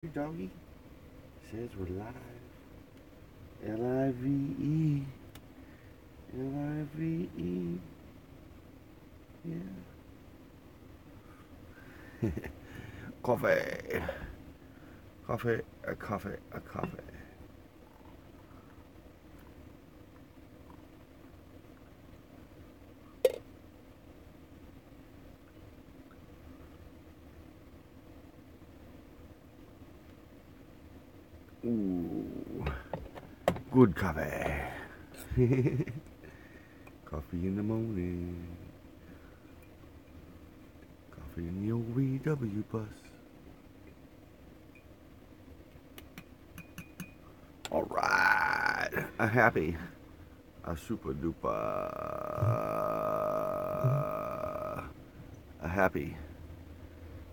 Doggy says we're live. Live. Live. Yeah. Coffee. Coffee. Ooh. Good coffee. Coffee in the morning. Coffee in the OVW bus. Alright. A super duper. A happy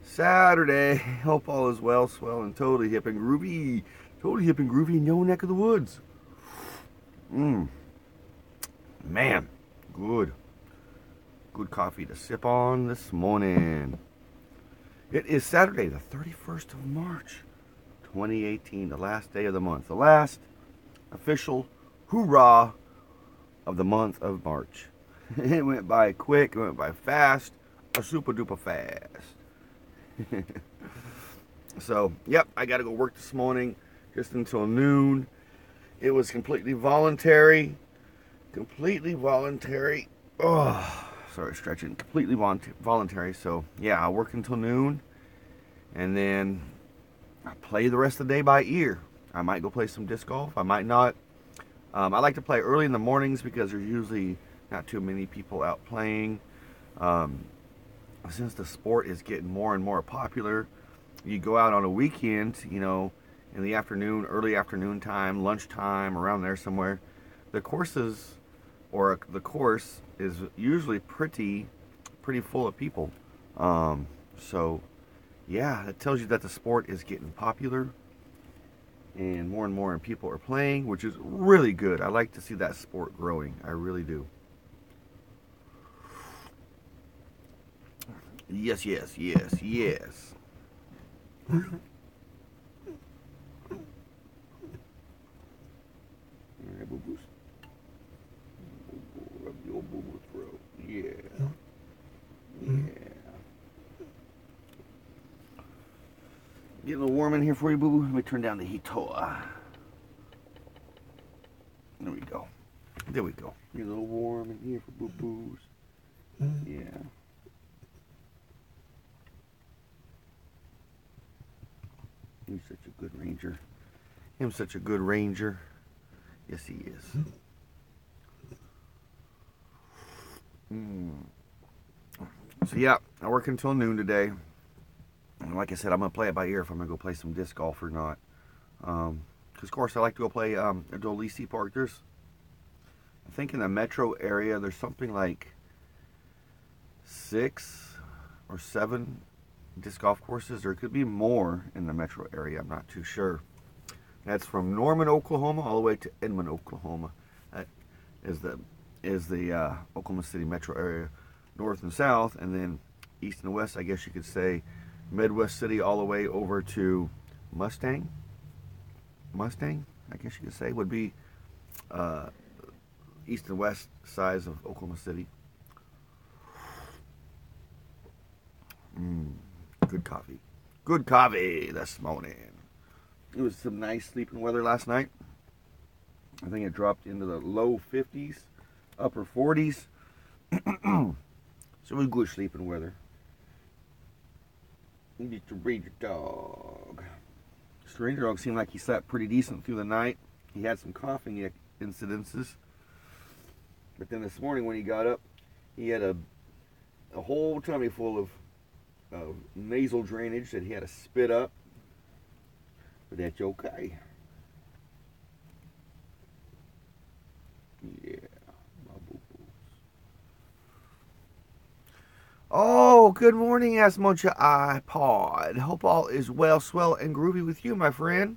Saturday. Hope all is well, swell, and totally hip and groovy. Totally hip and groovy in your neck of the woods. Man, good. Good coffee to sip on this morning. It is Saturday, the 31st of March, 2018, the last day of the month. The last official hoorah of the month of March. It went by quick, it went by fast, a super duper fast. So, yep, I got to go work this morning just until noon. It was completely voluntary. Oh, sorry, stretching. Completely voluntary. So, yeah, I'll work until noon. And then I play the rest of the day by ear. I might go play some disc golf. I might not. I like to play early in the mornings because there's usually not too many people out playing. Since the sport is getting more and more popular, you go out on a weekend, in the afternoon, early afternoon time, lunchtime, around there somewhere. The course is usually pretty full of people. So, yeah, that tells you that the sport is getting popular and more people are playing, which is really good. I like to see that sport growing. I really do. Yes. Alright, boo-boos. Rub your boo-boo throat. Yeah. Get a little warm in here for you, boo-boo. Let me turn down the heater. There we go. Get a little warm in here for boo-boos. Yeah. He's such a good ranger. Him such a good ranger. Yes, he is. So, yeah, I work until noon today. And like I said, I'm going to play it by ear if I'm going to go play some disc golf or not. Because, of course, I like to go play at Dolisi Park. I think in the metro area, there's something like 6 or 7 disc golf courses. There could be more in the metro area. I'm not too sure. That's from Norman, Oklahoma, all the way to Edmond, Oklahoma. That is the Oklahoma City metro area, north and south, and then east and west. I guess you could say Midwest City all the way over to Mustang. I guess you could say would be east and west sides of Oklahoma City. Good coffee this morning. It was some nice sleeping weather last night. I think it dropped into the low 50s, upper 40s. So it was good sleeping weather. You need to read your dog. Stranger dog seemed like he slept pretty decent through the night. He had some coughing incidences. But then this morning when he got up, he had a whole tummy full of nasal drainage that he had to spit up. But that's okay. Yeah, my boo-boos. Oh, good morning, Asmoncha iPod. Hope all is well, swell, and groovy with you, my friend.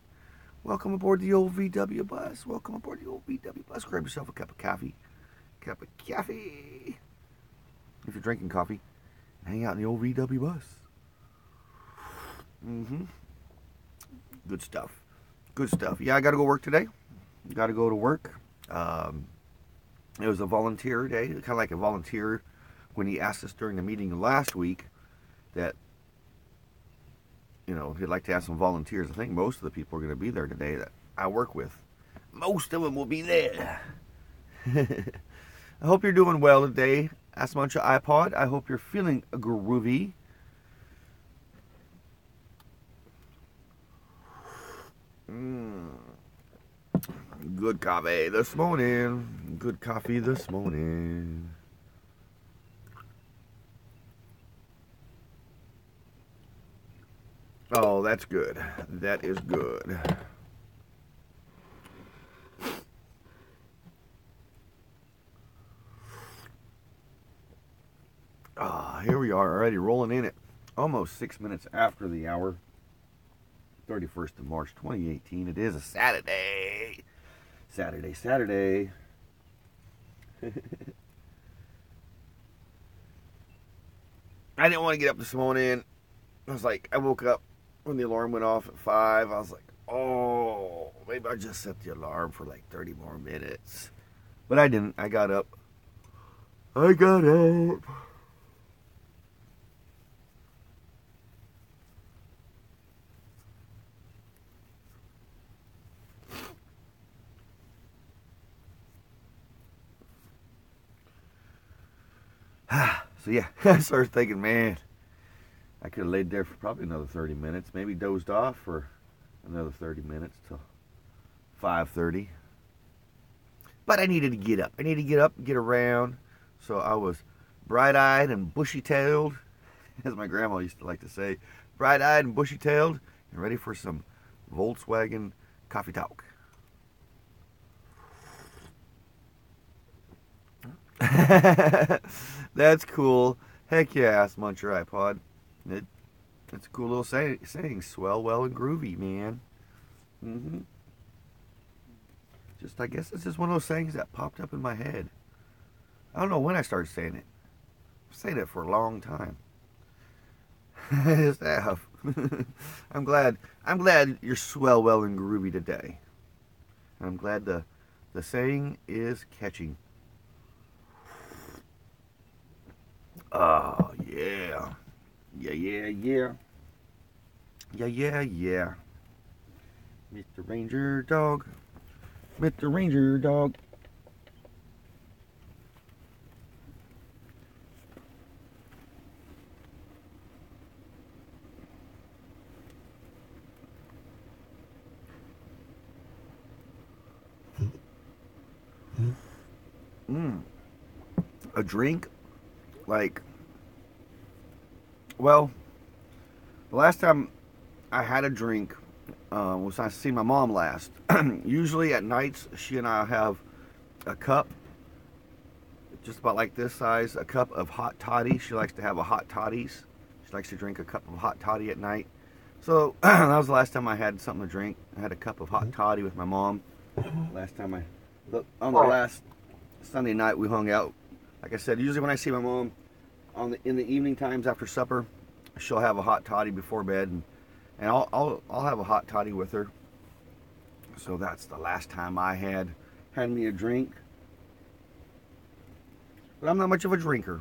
Welcome aboard the old VW bus. Grab yourself a cup of coffee. If you're drinking coffee, hang out in the old VW bus. Good stuff. Good stuff. Yeah, I got to go work today. Got to go to work. It was a volunteer day, kind of like a volunteer when he asked us during the meeting last week that, you know, he'd like to have some volunteers. I think most of the people are going to be there today that I work with. Most of them will be there. I hope you're doing well today, Ask Mantra iPod. I hope you're feeling groovy. Good coffee this morning. Good coffee this morning. Oh, that's good. That is good. Here we are already rolling in it. Almost 6 minutes after the hour. 31st of March 2018. It is a Saturday. Saturday. I didn't want to get up this morning. I woke up when the alarm went off at 5. I was like, oh, maybe I just set the alarm for like 30 more minutes. But I didn't. I got up. So yeah, I started thinking, man, I could have laid there for probably another 30 minutes, maybe dozed off for another 30 minutes till 5:30. But I needed to get up. I needed to get up and get around. So I was bright-eyed and bushy-tailed, as my grandma used to like to say, bright-eyed and bushy-tailed, and ready for some Volkswagen coffee talk. That's cool. Heck yeah, Ask Mantra iPod. It's a cool little saying. Swell, well, and groovy, man. I guess it's just one of those sayings that popped up in my head. I don't know when I started saying it. I've saying it for a long time. I just have. I'm glad you're swell, well, and groovy today. I'm glad the saying is catching. Oh, yeah. Yeah. Mr. Ranger Dog. A drink? Well, the last time I had a drink was I seen my mom last. Usually at nights, she and I have a cup, just about like this size, a cup of hot toddy. She likes to have a hot toddies. She likes to drink a cup of hot toddy at night. So that was the last time I had something to drink. I had a cup of hot toddy with my mom. Last time on the last Sunday night we hung out. Like I said, usually when I see my mom in the evening times after supper, she'll have a hot toddy before bed, and I'll have a hot toddy with her. So that's the last time I had me a drink. But I'm not much of a drinker.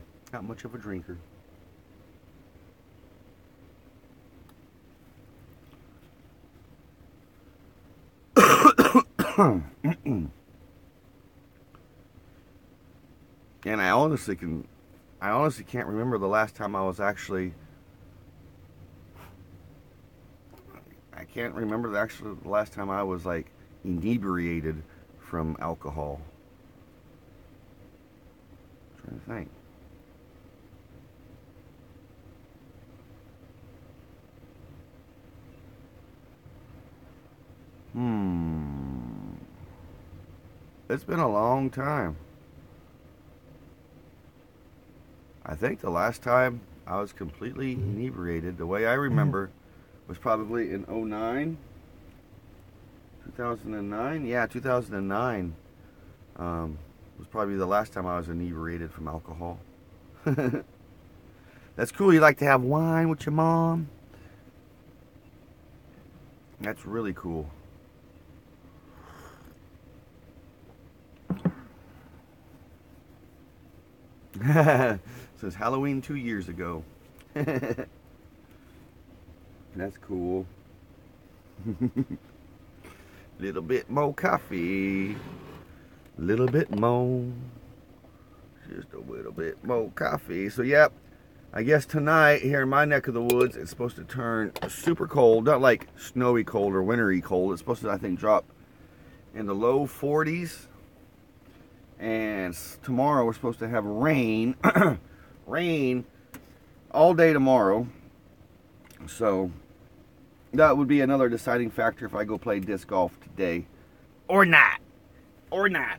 And I honestly can't remember the last time I was actually. I can't remember the last time I was like inebriated from alcohol. I'm trying to think. It's been a long time. I think the last time I was completely inebriated, the way I remember, was probably in 2009. 2009? Yeah, 2009 was probably the last time I was inebriated from alcohol. That's cool. You like to have wine with your mom? That's really cool. Says Halloween 2 years ago. That's cool. Little bit more coffee. Little bit more. Just a little bit more coffee. So, yep. I guess tonight here in my neck of the woods, it's supposed to turn super cold. Not like snowy cold or wintry cold. It's supposed to, I think, drop in the low 40s. And tomorrow we're supposed to have rain. Rain all day tomorrow. So that would be another deciding factor if I go play disc golf today or not. Or not.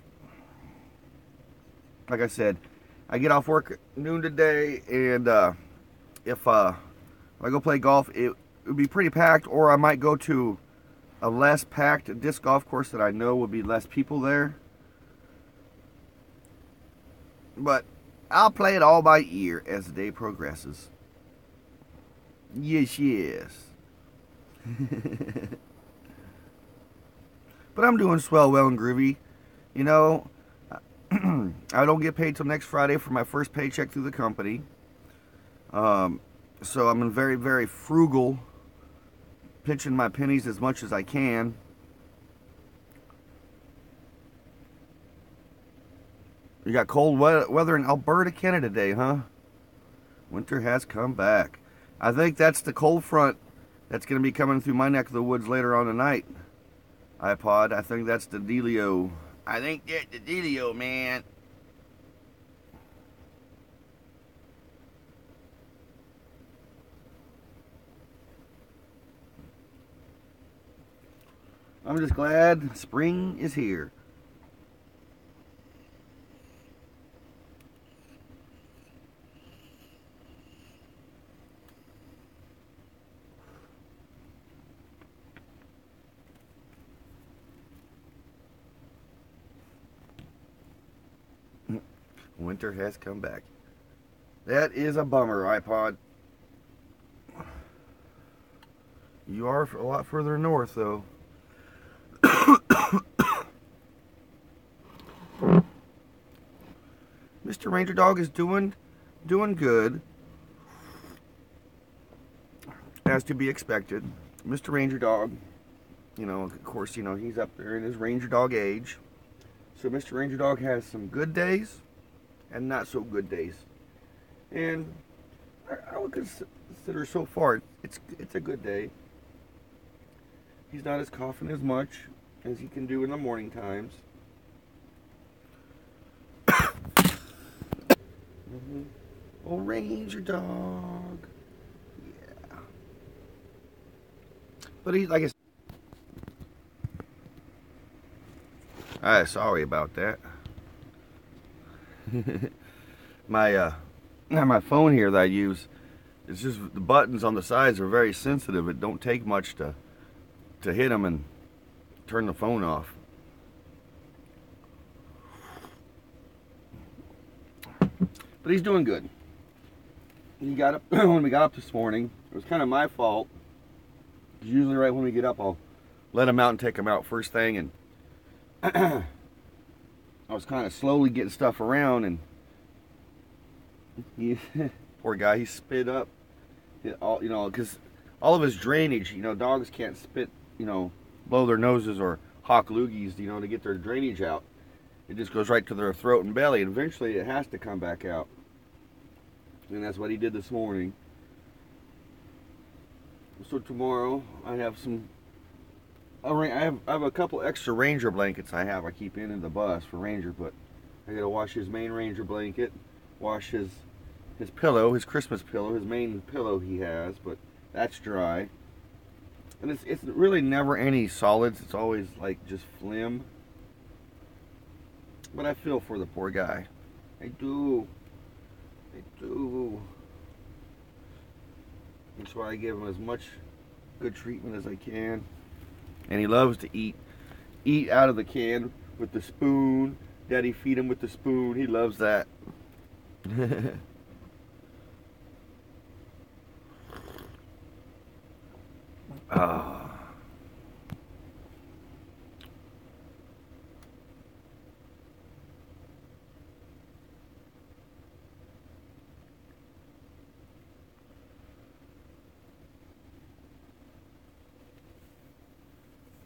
Like I said, I get off work at noon today, and if I go play golf, it would be pretty packed, or I might go to a less packed disc golf course that I know will be less people there. But I'll play it all by ear as the day progresses. Yes, yes. But I'm doing swell, well, and groovy. You know, I don't get paid till next Friday for my first paycheck through the company. So I'm very, very frugal, pinching my pennies as much as I can. You got cold weather in Alberta, Canada today, huh? Winter has come back. I think that's the cold front that's going to be coming through my neck of the woods later on tonight. iPod, I think that's the dealio. I think that's the dealio, man. I'm just glad spring is here. Winter has come back. That is a bummer, iPod. You are a lot further north, though. Mr. Ranger Dog is doing good, as to be expected. Mr. Ranger Dog, you know, of course, you know, he's up there in his Ranger Dog age. So Mr. Ranger Dog has some good days and not so good days. And I would consider so far it's a good day. He's not as coughing as much as he can do in the morning times. Oh, Ranger Dog. Yeah. But he, like I said, sorry about that. My phone here that I use, it's just the buttons on the sides are very sensitive. It don't take much to hit them and turn the phone off. But he's doing good. He got up when we got up this morning. It was kind of my fault. Usually right when we get up, I'll let him out and take him out first thing, and I was kind of slowly getting stuff around, and he, poor guy, he spit up all, you know, because all of his drainage, you know, dogs can't spit, you know, blow their noses or hawk loogies, you know, to get their drainage out. It just goes right to their throat and belly, and eventually it has to come back out. And that's what he did this morning. So tomorrow I have some. I have a couple extra Ranger blankets I keep in the bus for Ranger, but I gotta wash his main Ranger blanket, wash his pillow, his Christmas pillow, his main pillow he has, but that's dry. And it's really never any solids. It's always like just phlegm. But I feel for the poor guy. I do. I do. That's why I give him as much good treatment as I can. And he loves to eat out of the can with the spoon. Daddy feed him with the spoon. He loves that.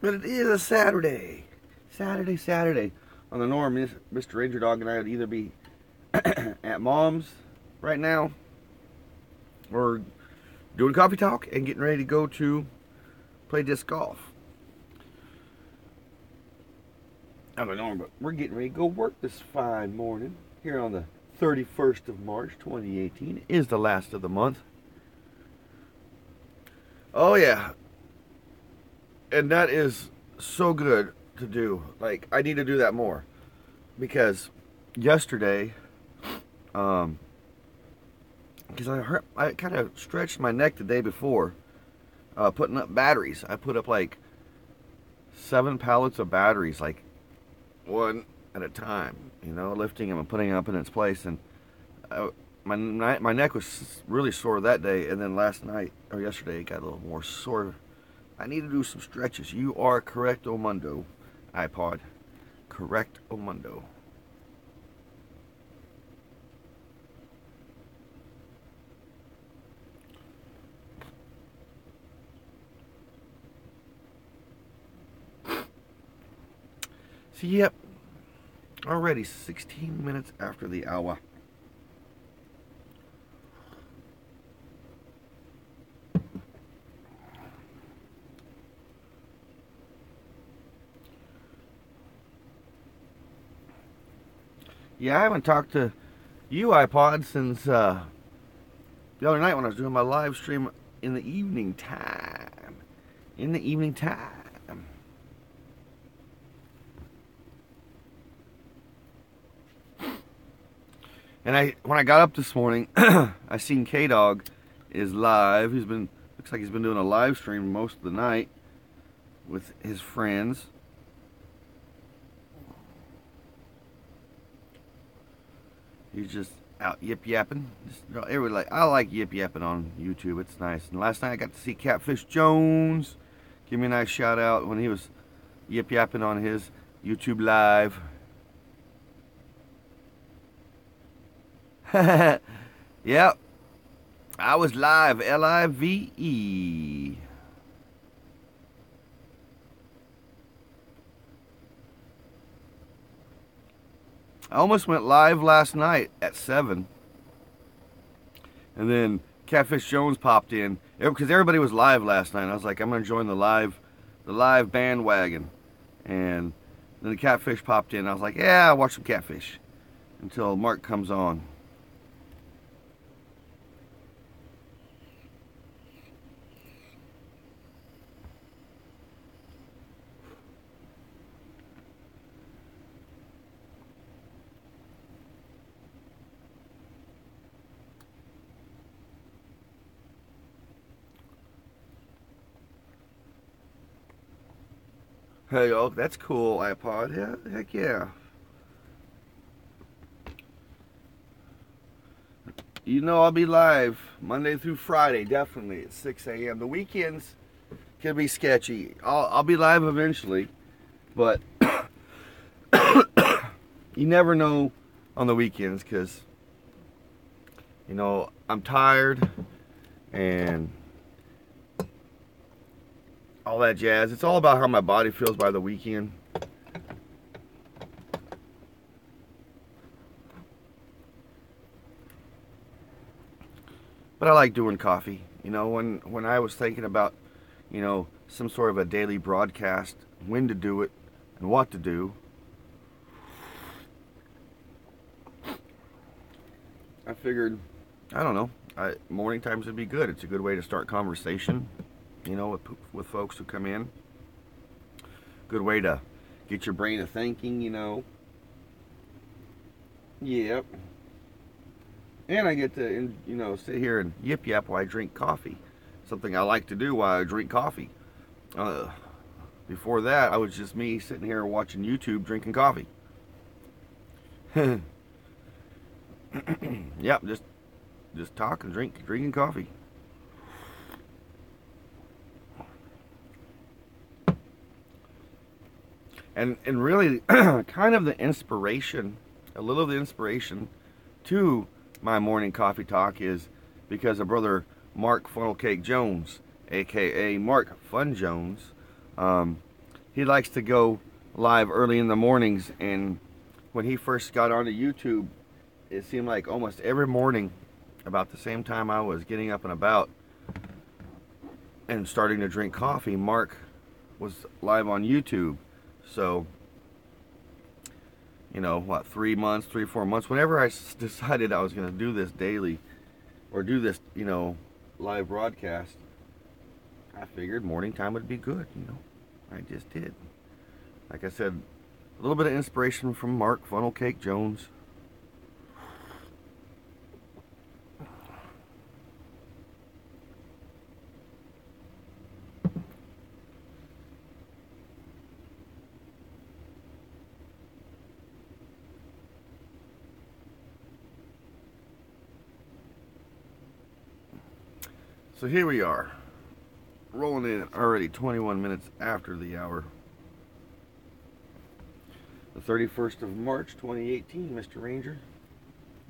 But it is a Saturday. Saturday. On the norm, Mr. Ranger Dog and I would either be at Mom's right now or doing coffee talk and getting ready to go to play disc golf. On the norm, but we're getting ready to go work this fine morning here on the 31st of March 2018. It is the last of the month. Oh yeah. And that is so good to do. Like, I need to do that more. Because yesterday, because I kind of stretched my neck the day before, putting up batteries. I put up like 7 pallets of batteries, like one at a time, you know, lifting them and putting them up in its place. And my neck was really sore that day, and then last night, or yesterday, it got a little more sore. I need to do some stretches. You are correct, Omundo, iPod. Correct, Omundo. So, yep, already 16 minutes after the hour. Yeah, I haven't talked to you, iPod, since the other night when I was doing my live stream in the evening time. And when I got up this morning, I seen K-Dog is live. Looks like he's been doing a live stream most of the night with his friends. He's just out yip-yapping. I like yip-yapping on YouTube. It's nice. And last night I got to see Catfish Jones give me a nice shout out when he was yip-yapping on his YouTube live. Yep. I was live. L-I-V-E. I almost went live last night at 7. And then Catfish Jones popped in. Because everybody was live last night. I was like, I'm going to join the live bandwagon. And then the Catfish popped in. I was like, yeah, I'll watch some Catfish. Until Mark comes on. Hey, oh, that's cool, iPod. Yeah, heck yeah. You know I'll be live Monday through Friday, definitely, at 6 a.m. The weekends can be sketchy. I'll be live eventually, but you never know on the weekends because, you know, I'm tired and all that jazz. It's all about how my body feels by the weekend. But I like doing coffee. You know, when I was thinking about, you know, some sort of a daily broadcast, when to do it and what to do, I figured, I don't know, morning times would be good. It's a good way to start conversation, you know, with folks who come in. Good way to get your brain a thinking, you know. Yep. And I get to, you know, sit here and yip-yap while I drink coffee. Something I like to do while I drink coffee. Before that, I was just me sitting here watching YouTube drinking coffee. Yep, just talking, drinking coffee. And really, kind of the inspiration, a little of the inspiration to my morning coffee talk is because of brother Mark Funnel Cake Jones, aka Mark Fun Jones. he likes to go live early in the mornings, and when he first got onto YouTube, it seemed like almost every morning about the same time I was getting up and about and starting to drink coffee, Mark was live on YouTube. So, you know, what, 3 months, 4 months, whenever I decided I was going to do this daily, or do this, you know, live broadcast, I figured morning time would be good, you know. I just did. Like I said, a little bit of inspiration from Mark Funnel Cake Jones. So here we are, rolling in already 21 minutes after the hour. The 31st of March 2018, Mr. Ranger.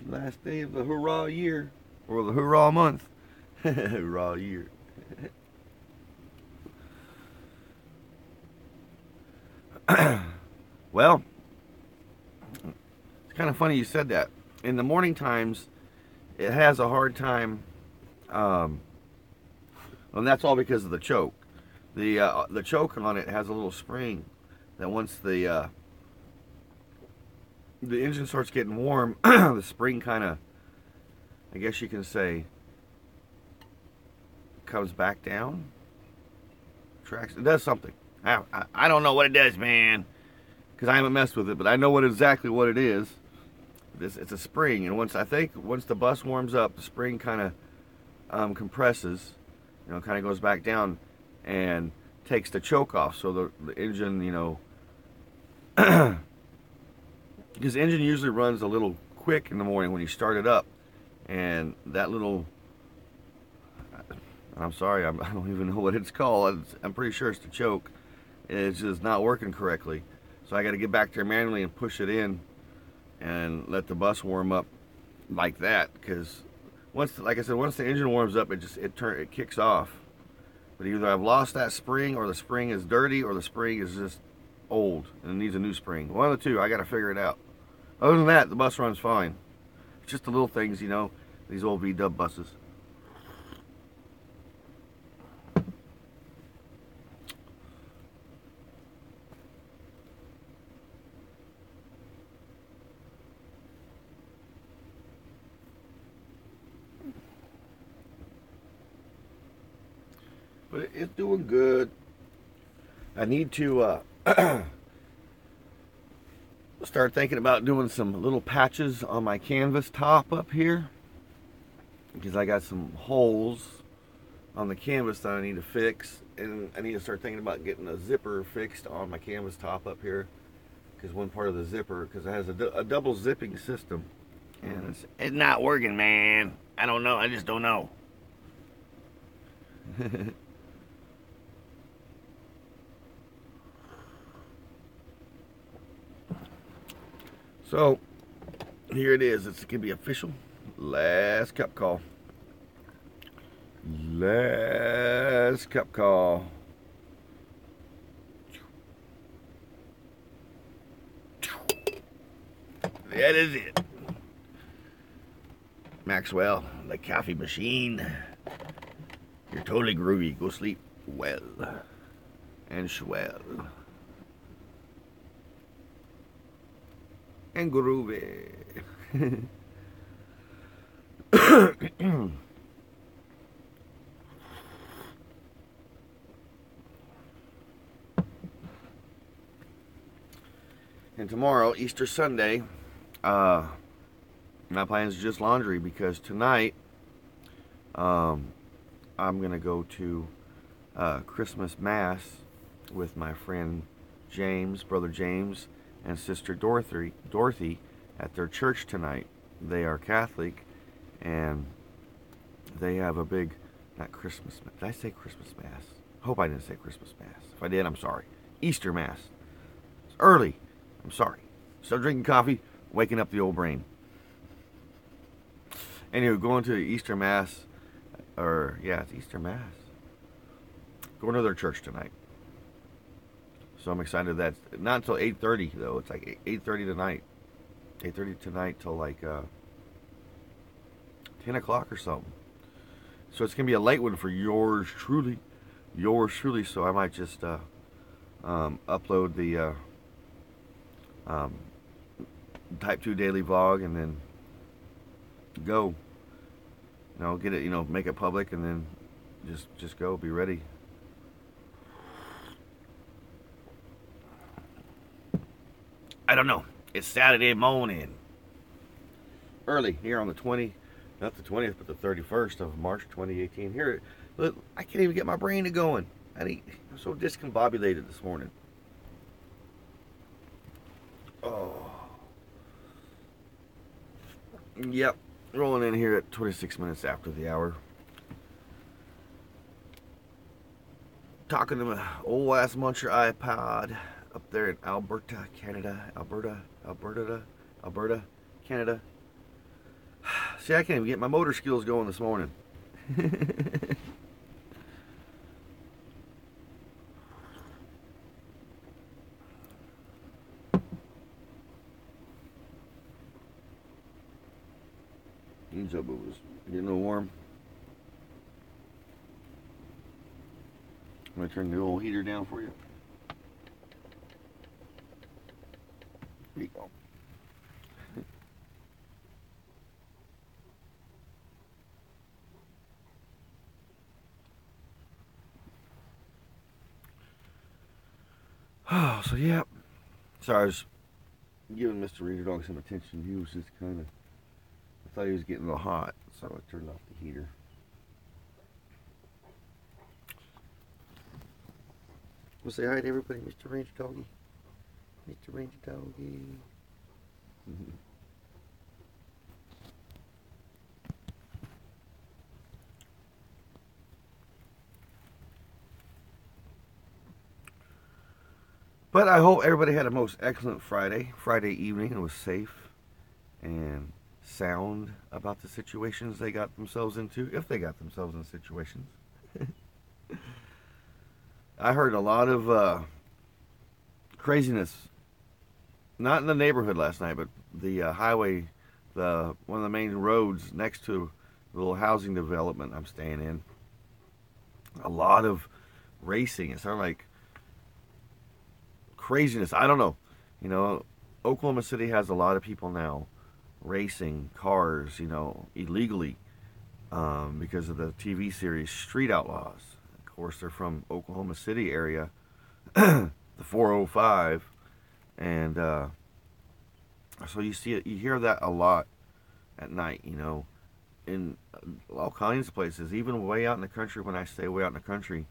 Last day of the hurrah year, or the hurrah month. Hurrah year. Well, it's kind of funny you said that. In the morning times, it has a hard time, and that's all because of the choke. The choke on it has a little spring that once the engine starts getting warm, the spring kind of, I guess you can say, comes back down. Tracks. It does something. I don't know what it does, man, because I haven't messed with it, but I know exactly what it is. It's a spring, and once the bus warms up, the spring kind of compresses. You know, kind of goes back down and takes the choke off. So the engine, you know, because the engine usually runs a little quick in the morning when you start it up. And that little, I'm sorry, I don't even know what it's called. I'm pretty sure it's the choke. It's just not working correctly. So I got to get back there manually and push it in and let the bus warm up like that, because like I said, once the engine warms up, it kicks off. But either I've lost that spring, or the spring is dirty, or the spring is just old and it needs a new spring. One of the two. I got to figure it out. Other than that, the bus runs fine. It's just the little things, you know, these old V-dub buses. But it's doing good. I need to start thinking about doing some little patches on my canvas top up here, because I got some holes on the canvas that I need to fix, and I need to start thinking about getting a zipper fixed on my canvas top up here, because one part of the zipper, because it has a double zipping system, and it's not working, man. I don't know. I just don't know. So, here it is. It's going to be official. Last cup call. Last cup call. That is it. Maxwell, the coffee machine. You're totally groovy. Go sleep well and swell. And groovy. And tomorrow, Easter Sunday, my plan is just laundry, because tonight I'm gonna go to Christmas Mass with my friend James, brother James, and sister Dorothy at their church tonight. They are Catholic, and they have a big, not Christmas, did I say Christmas Mass? Hope I didn't say Christmas Mass. If I did, I'm sorry. Easter Mass. It's early. I'm sorry. Still drinking coffee, waking up the old brain. Anyway, going to Easter Mass, or yeah, it's Easter Mass. Going to their church tonight. So I'm excited that not until 8:30 though. It's like 8:30 tonight. 8:30 tonight till like 10 o'clock or something. So it's gonna be a late one for yours truly. Yours truly. So I might just upload the um, Type 2 daily vlog and then go. Get it. Make it public and then just go. Be ready. I don't know. It's Saturday morning. Early here on the 20th, not the 20th, but the 31st of March 2018. Here, look, I can't even get my brain to going. I'm so discombobulated this morning. Oh. Yep. Rolling in here at 26 minutes after the hour. Talking to my old ass muncher iPod up there in Alberta, Canada. Alberta, Canada. See, I can't even get my motor skills going this morning. These up was getting a little warm. I'm gonna turn the old heater down for you. There you go. Oh, so yeah. Sorry, I was giving Mr. Reader Dog some attention. He was just kind of, I thought he was getting a little hot, so I turned off the heater. We'll say hi to everybody, Mr. Ranger Doggy. Mr. Ranger Doggy. But I hope everybody had a most excellent Friday evening, and was safe and sound about the situations they got themselves into, if they got themselves in situations. I heard a lot of craziness, not in the neighborhood last night, but the highway, one of the main roads next to the little housing development I'm staying in. A lot of racing. It sounded like craziness. I don't know. Oklahoma City has a lot of people now racing cars, illegally, because of the TV series Street Outlaws. Of course, they're from Oklahoma City area, the 405, and so you hear that a lot at night, in all kinds of places, even way out in the country. When I stay way out in the country,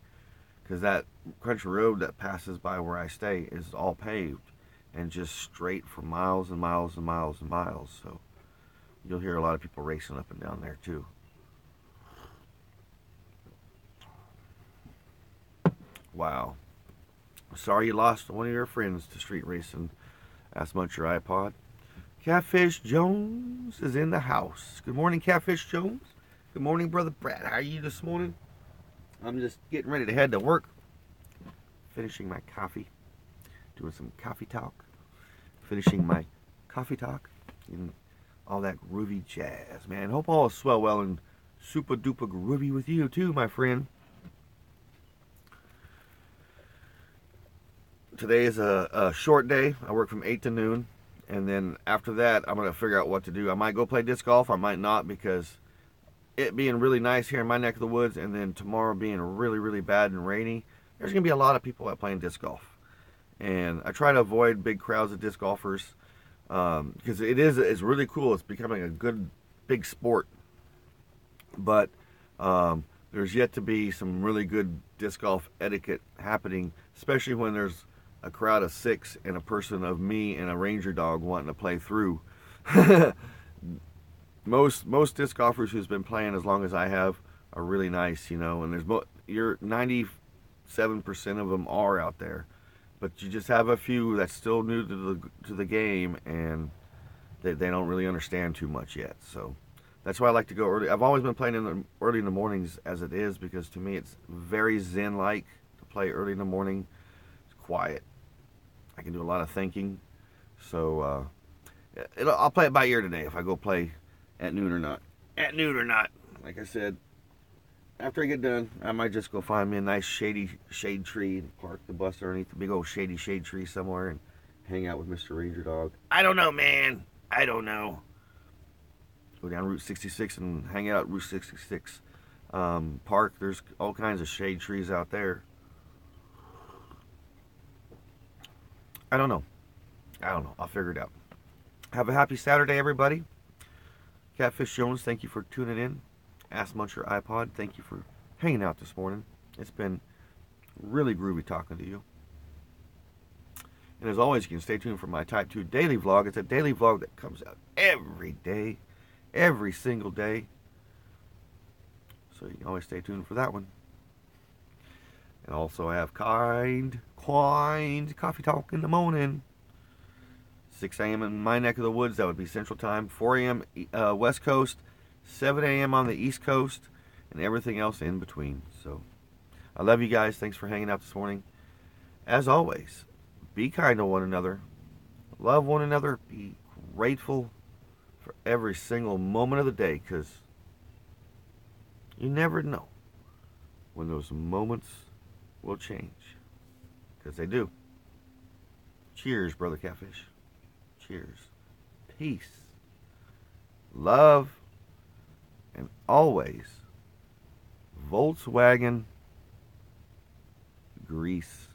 because that country road that passes by where I stay is all paved and just straight for miles and miles and miles and miles. So you'll hear a lot of people racing up and down there too. Wow. Sorry you lost one of your friends to street racing. Ask much your iPod. Catfish Jones is in the house. Good morning, Catfish Jones. Good morning, Brother Brad. How are you this morning? I'm just getting ready to head to work. Finishing my coffee. Doing some coffee talk. Finishing my coffee talk. And all that groovy jazz, man. Hope all is swell well and super duper groovy with you too, my friend. Today is a short day. I work from 8 to noon. And then after that, I'm going to figure out what to do. I might go play disc golf. I might not, because it being really nice here in my neck of the woods, and then tomorrow being really, really bad and rainy, there's going to be a lot of people out playing disc golf. And I try to avoid big crowds of disc golfers, because it's really cool. It's becoming a good, big sport. But there's yet to be some really good disc golf etiquette happening, especially when there's a crowd of 6 and a person of me and a ranger dog wanting to play through. Most disc golfers who's been playing as long as I have are really nice, and you're 97% of them are out there, but you just have a few that's still new to the game, and they don't really understand too much yet. So that's why I like to go early. I've always been playing early in the mornings as it is, because to me it's very zen-like to play early in the morning. It's quiet. I can do a lot of thinking. So I'll play it by ear today if I go play at noon or not. At noon or not. Like I said, after I get done, I might just go find me a nice shady shade tree and park the bus underneath the big old shady shade tree somewhere and hang out with Mr. Ranger Dog. I don't know, man. I don't know. Go down Route 66 and hang out at Route 66 park. There's all kinds of shade trees out there. I don't know. I'll figure it out. Have a happy Saturday, everybody. Catfish Jones, thank you for tuning in. Ask Muncher iPod, thank you for hanging out this morning. It's been really groovy talking to you. And as always, you can stay tuned for my Type 2 daily vlog. It's a daily vlog that comes out every day, every single day. So you can always stay tuned for that one. And also I have kind coffee talk in the morning. 6 a.m. in my neck of the woods, that would be Central Time. 4 a.m. West Coast, 7 a.m. on the East Coast, and everything else in between. So I love you guys. Thanks for hanging out this morning. As always, be kind to one another. Love one another. Be grateful for every single moment of the day, because you never know when those moments will change, because they do. Cheers, Brother Catfish. Cheers. Peace. Love. And always Volkswagen grease.